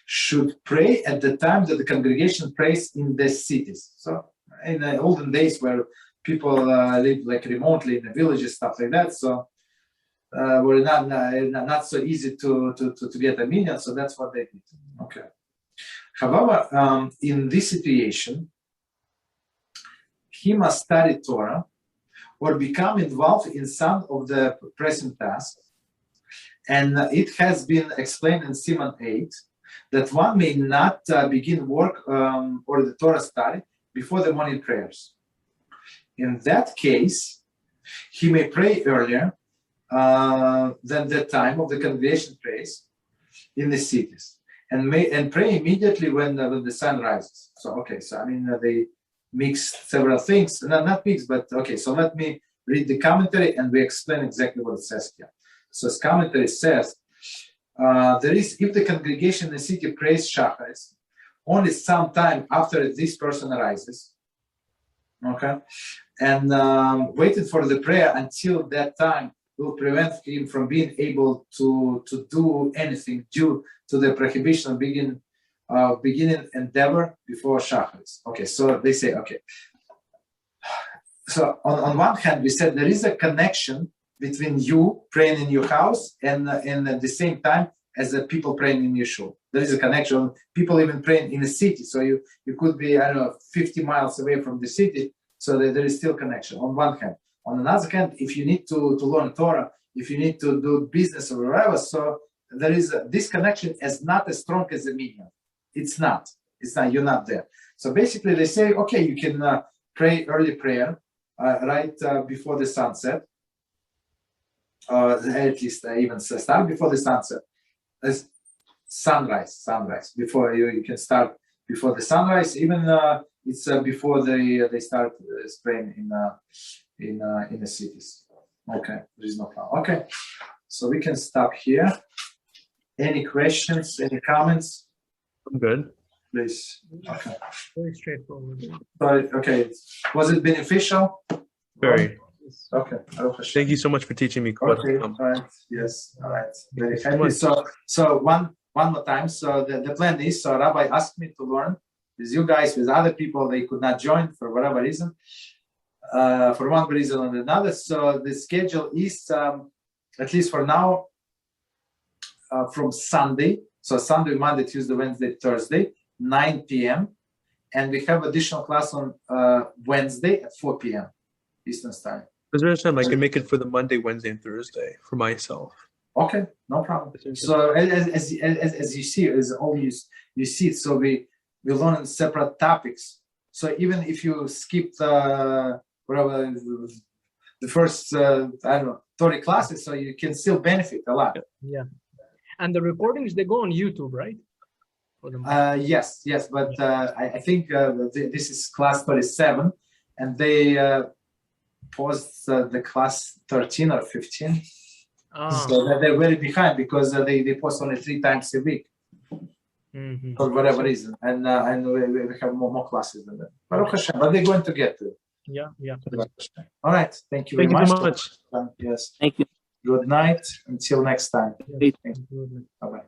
should pray at the time that the congregation prays in the cities. So in the olden days where people live like remotely in the villages, stuff like that, so were not so easy to get a minyan, so that's what they did. Okay. However, in this situation, he must study Torah or become involved in some of the present tasks. And it has been explained in Siman 8 that one may not begin work or the Torah study before the morning prayers. In that case, he may pray earlier than the time of the congregation prays in the cities, and pray immediately when the sun rises. So I mean they mix several things, not mix, but okay. So let me read the commentary and we explain exactly what it says here. So as commentary says, there is, if the congregation in the city prays shacharis only some time after this person arises, okay, and waiting for the prayer until that time will prevent him from being able to do anything due to the prohibition of beginning endeavor before shacharis. Okay, so they say, okay. So on one hand, we said there is a connection between you praying in your house and at the same time as the people praying in your shul. There is a connection. People even praying in the city. So you could be, 50 miles away from the city. So there is still connection on one hand. On another hand, if you need to learn Torah, if you need to do business or whatever, so there is this connection is not as strong as the minyan. It's not. You're not there. So basically they say, okay, you can pray early prayer right before the sunset. At least even start before the sunset. Sunrise. Before you can start before the sunrise. Even it's before they start spraying in the cities. Okay, there is no problem. Okay, so we can stop here. Any questions? Any comments? I'm good. Please. Okay. Very straightforward. Okay. Was it beneficial? Very. Okay. Thank you so much for teaching me. Okay. All right. Yes. All right. Very happy. So one more time. So the plan is, so Rabbi asked me to learn with you guys, with other people. They could not join for whatever reason, for one reason or another. So the schedule is, at least for now, from Sunday. So Sunday, Monday, Tuesday, Wednesday, Thursday, 9 p.m. And we have additional class on Wednesday at 4 p.m. Eastern time. There's time I can make it for the Monday, Wednesday, and Thursday for myself. Okay, no problem. So as you see, as always you see, so we learn separate topics. So even if you skip the first 30 classes, so you can still benefit a lot. Yeah, and the recordings, they go on YouTube, right? Yes, but I think this is class 37, and they post the class 13 or 15. So they're very behind because they post only 3 times a week. Mm-hmm. For whatever reason, and we have more classes than that. Baruch HaShem, but they're going to get to it. Yeah. All right. Thank you very much. Yes. Thank you. Good night. Until next time. Yes. Thank you. Bye-bye.